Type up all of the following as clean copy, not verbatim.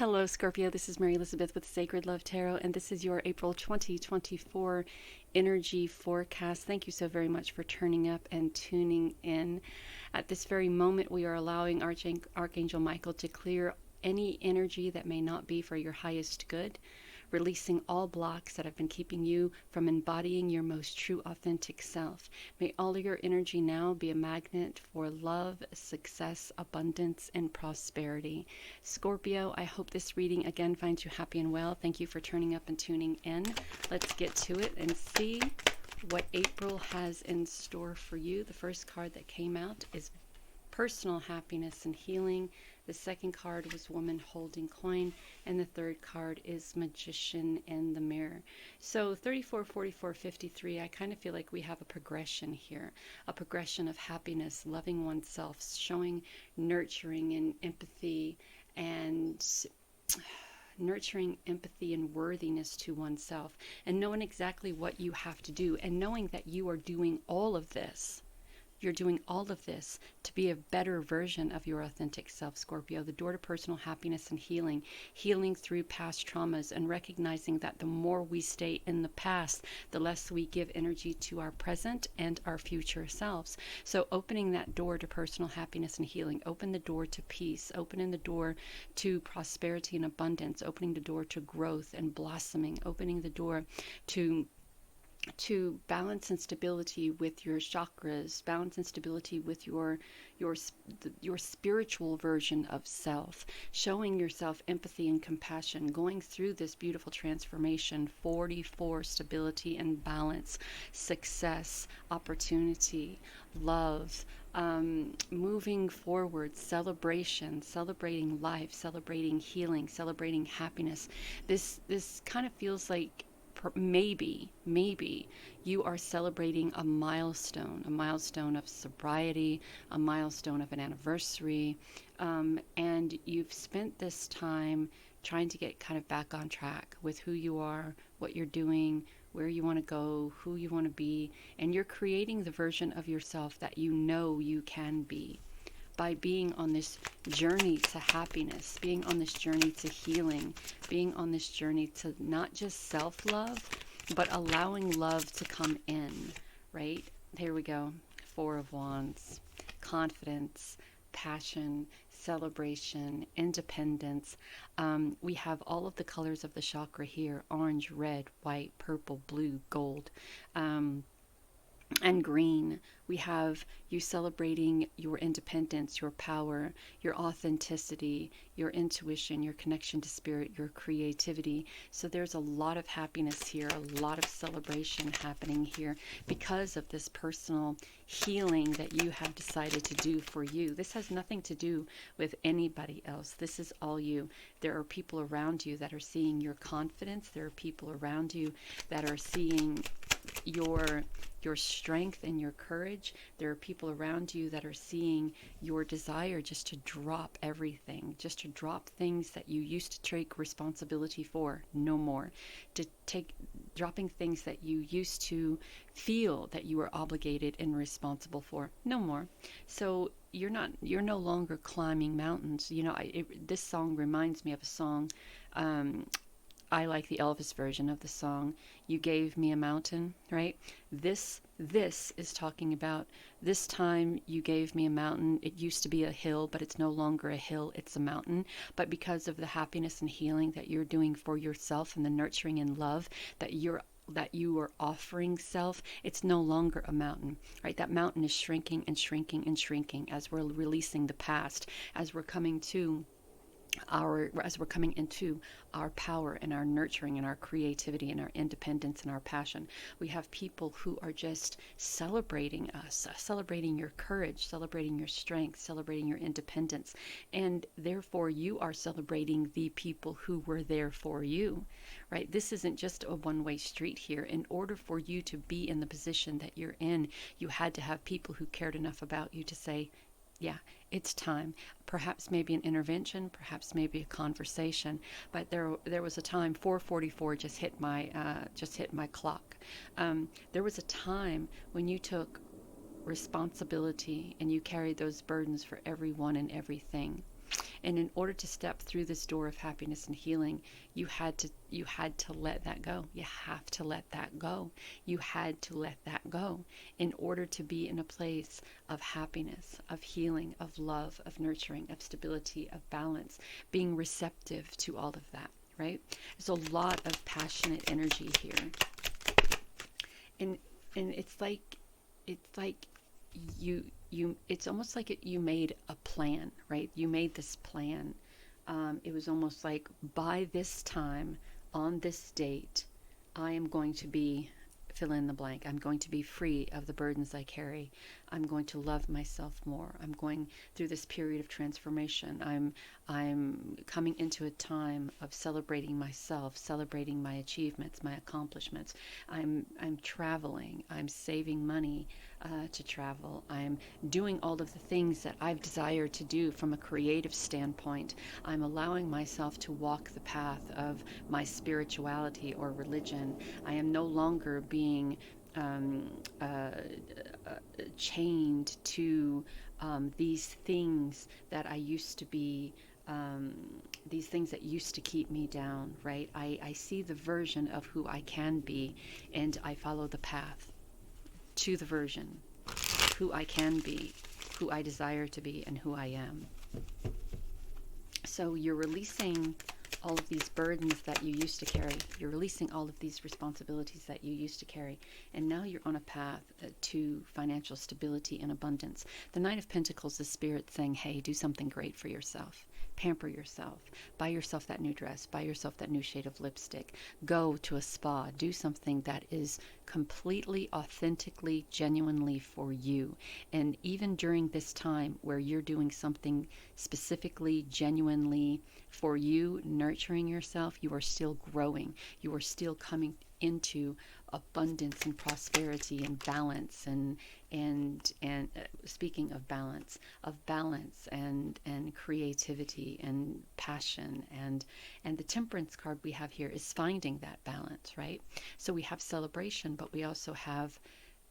Hello, Scorpio. This is Mary Elizabeth with Sacred Love Tarot, and this is your April 2024 energy forecast. Thank you so very much for turning up and tuning in. At this very moment, we are allowing Archangel Michael to clear any energy that may not be for your highest good, releasing all blocks that have been keeping you from embodying your most true, authentic self. May all of your energy now be a magnet for love, success, abundance, and prosperity. Scorpio, I hope this reading again finds you happy and well. Thank you for turning up and tuning in. Let's get to it and see what April has in store for you. The first card that came out is personal happiness and healing. The second card was woman holding coin, and the third card is magician in the mirror. So 34, 44, 53, I kind of feel like we have a progression here, a progression of happiness, loving oneself, showing nurturing and empathy and worthiness to oneself, and knowing exactly what you have to do, and knowing that you are doing all of this. You're doing all of this to be a better version of your authentic self, Scorpio. The door to personal happiness and healing, healing through past traumas, and recognizing that the more we stay in the past, the less we give energy to our present and our future selves. So opening that door to personal happiness and healing, open the door to peace, opening the door to prosperity and abundance, opening the door to growth and blossoming, opening the door to balance and stability with your chakras, balance and stability with your spiritual version of self, showing yourself empathy and compassion, going through this beautiful transformation. 44, stability and balance, success, opportunity, love, moving forward, celebration, celebrating life, celebrating healing, celebrating happiness. This kind of feels like maybe you are celebrating a milestone of sobriety, a milestone of an anniversary, and you've spent this time trying to get kind of back on track with who you are, what you're doing, where you want to go, who you want to be, and you're creating the version of yourself that you know you can be by being on this journey to happiness, being on this journey to healing, being on this journey to not just self-love, but allowing love to come in, right? Here we go. Four of Wands, confidence, passion, celebration, independence. We have all of the colors of the chakra here: orange, red, white, purple, blue, gold, and green. We have you celebrating your independence, your power, your authenticity, your intuition, your connection to spirit, your creativity. So there's a lot of happiness here, a lot of celebration happening here because of this personal healing that you have decided to do for you. This has nothing to do with anybody else. This is all you. There are people around you that are seeing your confidence. There are people around you that are seeing your strength and your courage. There are people around you that are seeing your desire just to drop everything, just to drop things that you used to take responsibility for, no more. To take dropping things that you used to feel that you were obligated and responsible for, no more. So you're no longer climbing mountains. You know, this song reminds me of a song. I like the Elvis version of the song, "You Gave Me a Mountain," right? This is talking about this time you gave me a mountain. It used to be a hill, but it's no longer a hill, it's a mountain. But because of the happiness and healing that you're doing for yourself and the nurturing and love that you are offering self, it's no longer a mountain, right? That mountain is shrinking and shrinking and shrinking as we're releasing the past, as we're coming into our power and our nurturing and our creativity and our independence and our passion. We have people who are just celebrating us, celebrating your courage, celebrating your strength, celebrating your independence, and therefore you are celebrating the people who were there for you, right? This isn't just a one-way street here. In order for you to be in the position that you're in, you had to have people who cared enough about you to say, yeah, it's time. Perhaps maybe an intervention, perhaps maybe a conversation. But there was a time. 4:44 just hit my clock. There was a time when you took responsibility and you carried those burdens for everyone and everything. And in order to step through this door of happiness and healing, you had to let that go. You have to let that go. You had to let that go in order to be in a place of happiness, of healing, of love, of nurturing, of stability, of balance, being receptive to all of that, right? There's a lot of passionate energy here. And it's like it's almost like you made a plan, right? You made this plan. It was almost like, by this time, on this date, I am going to be, fill in the blank. I'm going to be free of the burdens I carry. I'm going to love myself more. I'm going through this period of transformation. I'm coming into a time of celebrating myself, celebrating my achievements, my accomplishments. I'm traveling. I'm saving money to travel. I'm doing all of the things that I've desired to do from a creative standpoint. I'm allowing myself to walk the path of my spirituality or religion. I am no longer being chained to these things that I used to be, these things that used to keep me down, right? I see the version of who I can be, and I follow the path to the version, who I can be, who I desire to be, and who I am. So you're releasing all of these burdens that you used to carry. You're releasing all of these responsibilities that you used to carry. And now you're on a path to financial stability and abundance. The Knight of Pentacles is Spirit saying, hey, do something great for yourself. Pamper yourself. Buy yourself that new dress. Buy yourself that new shade of lipstick. Go to a spa. Do something that is completely, authentically, genuinely for you. And even during this time where you're doing something specifically, genuinely for you, nurturing yourself, you are still growing. You are still coming into abundance and prosperity and balance and speaking of balance and creativity and passion and the Temperance card we have here is finding that balance, right? So we have celebration, but we also have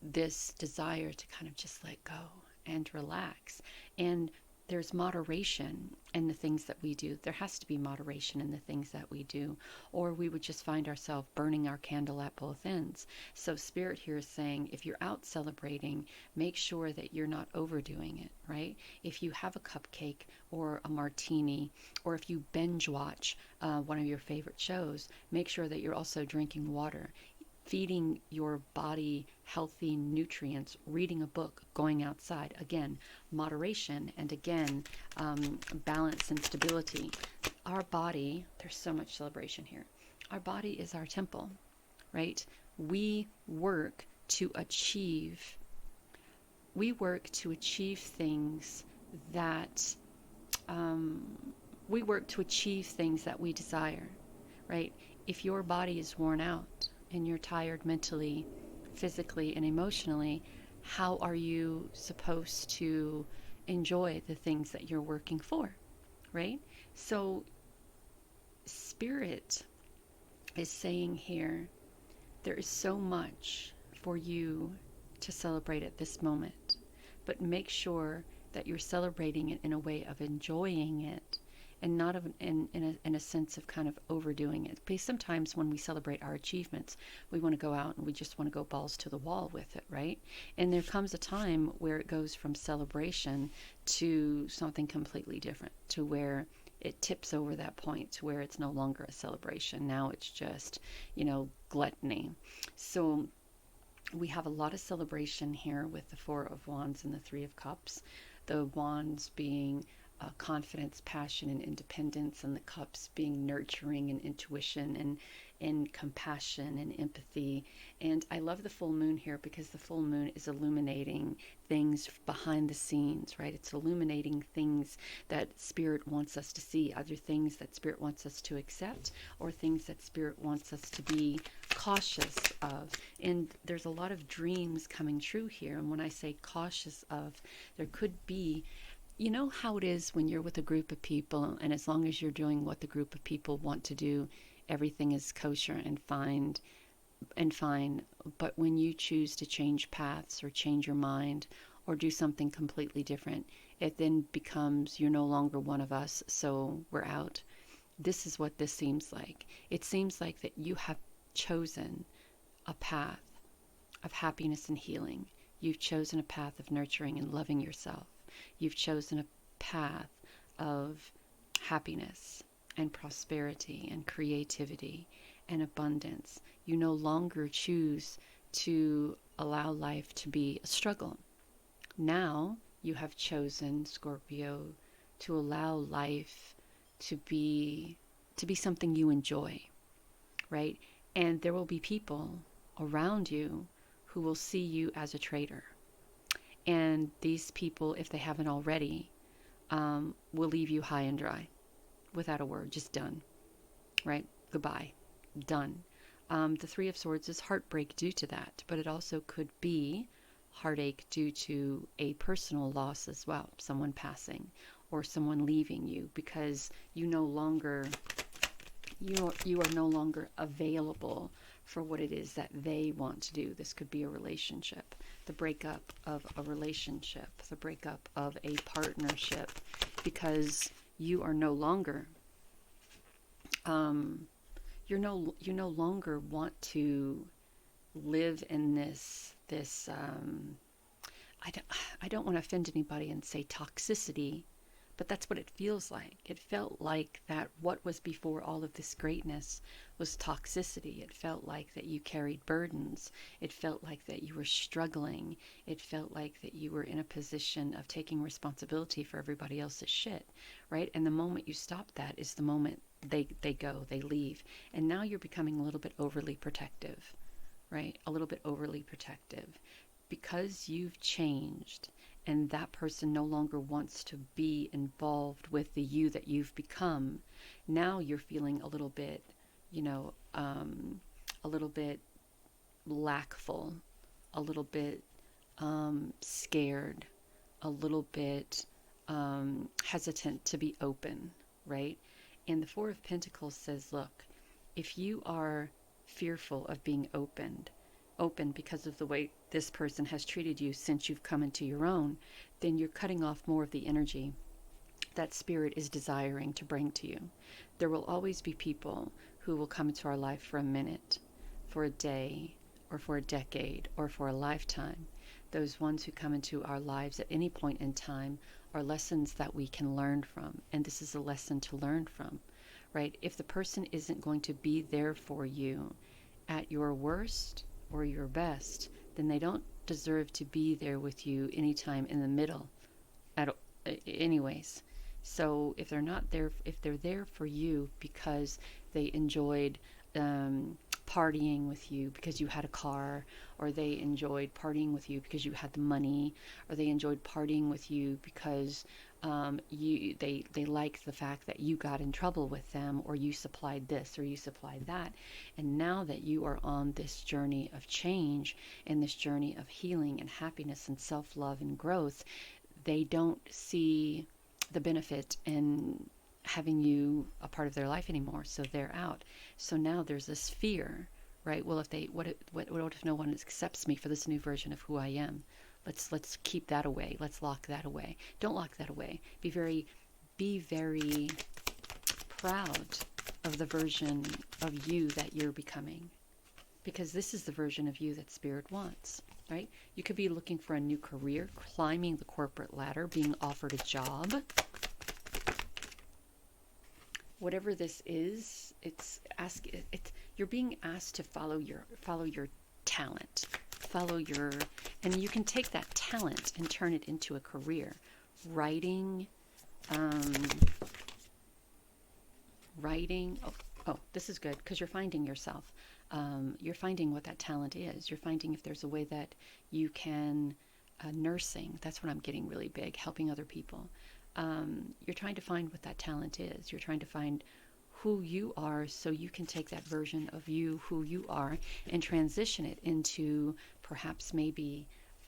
this desire to kind of just let go and relax. And there's moderation in the things that we do. There has to be moderation in the things that we do, or we would just find ourselves burning our candle at both ends. So Spirit here is saying, if you're out celebrating, make sure that you're not overdoing it, right? If you have a cupcake or a martini, or if you binge watch one of your favorite shows, make sure that you're also drinking water, feeding your body healthy nutrients, reading a book, going outside. Again, moderation, and again, balance and stability. Our body, there's so much celebration here. Our body is our temple, right? We work to achieve things that we desire, right? If your body is worn out and you're tired mentally, physically, and emotionally, how are you supposed to enjoy the things that you're working for, right? So Spirit is saying here, there is so much for you to celebrate at this moment, but make sure that you're celebrating it in a way of enjoying it, and not in a sense of kind of overdoing it. Because sometimes when we celebrate our achievements, we want to go out and we just want to go balls to the wall with it, right? And there comes a time where it goes from celebration to something completely different, to where it tips over that point to where it's no longer a celebration. Now it's just, gluttony. So we have a lot of celebration here with the Four of Wands and the Three of Cups. The wands being confidence, passion, and independence, and the cups being nurturing and intuition and compassion and empathy. And I love the full moon here because the full moon is illuminating things behind the scenes, right? It's illuminating things that Spirit wants us to see, either things that Spirit wants us to accept or things that Spirit wants us to be cautious of. And there's a lot of dreams coming true here. And when I say cautious of, there could be, you know how it is when you're with a group of people, and as long as you're doing what the group of people want to do, everything is kosher and fine. But when you choose to change paths or change your mind or do something completely different, It then becomes, you're no longer one of us, so we're out. This is what this seems like. It seems like that you have chosen a path of happiness and healing. You've chosen a path of nurturing and loving yourself. You've chosen a path of happiness and prosperity and creativity and abundance. You no longer choose to allow life to be a struggle. Now you have chosen, Scorpio, to allow life to be something you enjoy, right? And there will be people around you who will see you as a traitor. And these people, if they haven't already, will leave you high and dry without a word, just done, right? Goodbye, done. The Three of Swords is heartbreak due to that, but it also could be heartache due to a personal loss as well, someone passing or someone leaving you because you are no longer available for what it is that they want to do. This could be a relationship, the breakup of a relationship, the breakup of a partnership, because you are no longer you no longer want to live in this I don't want to offend anybody and say toxicity, but that's what it feels like. It felt like that what was before all of this greatness was toxicity. It felt like that you carried burdens. It felt like that you were struggling. It felt like that you were in a position of taking responsibility for everybody else's shit, right? And the moment you stop that is the moment they go, they leave. And now you're becoming a little bit overly protective, right? A little bit overly protective because you've changed and that person no longer wants to be involved with the you that you've become. Now you're feeling a little bit, a little bit lackful, a little bit scared, a little bit hesitant to be open, right? And the Four of Pentacles says, look, if you are fearful of being open because of the way this person has treated you since you've come into your own, then you're cutting off more of the energy that spirit is desiring to bring to you. There will always be people who will come into our life for a minute, for a day, or for a decade, or for a lifetime. Those ones who come into our lives at any point in time are lessons that we can learn from, and this is a lesson to learn from, right? If the person isn't going to be there for you at your worst or your best, then they don't deserve to be there with you anytime in the middle anyways. So if they're not there, if they're there for you because they enjoyed partying with you because you had a car, or they enjoyed partying with you because you had the money, or they enjoyed partying with you because they liked the fact that you got in trouble with them, or you supplied this or you supplied that. And now that you are on this journey of change and this journey of healing and happiness and self-love and growth, they don't see the benefit in having you a part of their life anymore, so they're out. So now there's this fear, right? Well, what if no one accepts me for this new version of who I am? Let's keep that away. Let's lock that away. Don't lock that away. Be very proud of the version of you that you're becoming, because this is the version of you that Spirit wants, right? You could be looking for a new career, climbing the corporate ladder, being offered a job. Whatever this is, you're being asked to follow your talent, and you can take that talent and turn it into a career. Writing, this is good because you're finding yourself. You're finding what that talent is. You're finding if there's a way that you can, nursing, that's what I'm getting really big, helping other people. You're trying to find what that talent is. You're trying to find who you are so you can take that version of you, who you are, and transition it into perhaps maybe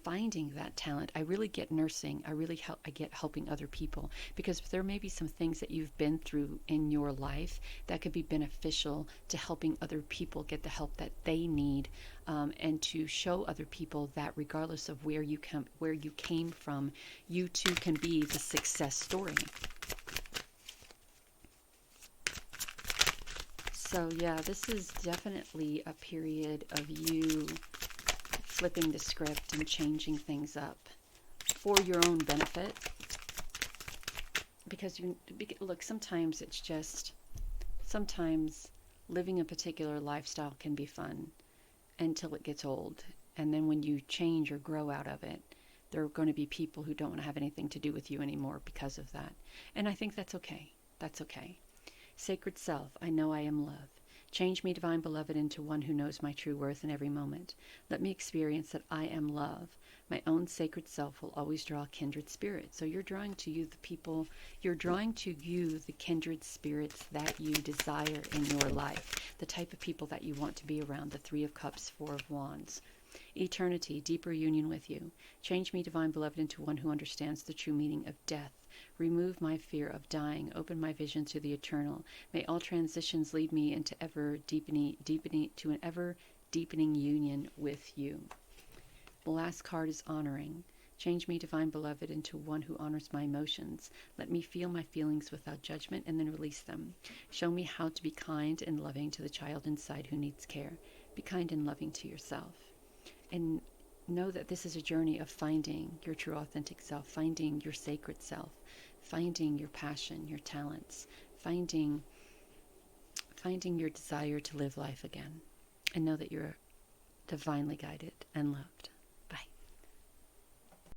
finding that talent. I really get nursing. I get helping other people, because there may be some things that you've been through in your life that could be beneficial to helping other people get the help that they need, and to show other people that regardless of where you came from, you too can be the success story. So yeah, this is definitely a period of you flipping the script and changing things up for your own benefit. Because look, sometimes living a particular lifestyle can be fun until it gets old. And then when you change or grow out of it, there are going to be people who don't want to have anything to do with you anymore because of that. And I think that's okay. That's okay. Sacred self, I know I am love. Change me, divine beloved, into one who knows my true worth in every moment. Let me experience that I am love. My own sacred self will always draw kindred spirits. So you're drawing to you the kindred spirits that you desire in your life, the type of people that you want to be around, the Three of Cups, Four of Wands. Eternity, deeper union with you. Change me, divine beloved, into one who understands the true meaning of death. Remove my fear of dying. Open my vision to the eternal. May all transitions lead me into an ever deepening union with you. The last card is honoring. Change me, divine beloved, into one who honors my emotions. Let me feel my feelings without judgment and then release them. Show me how to be kind and loving to the child inside who needs care. Be kind and loving to yourself. And know that this is a journey of finding your true authentic self, finding your sacred self, finding your passion, your talents, finding your desire to live life again. And know that you're divinely guided and loved.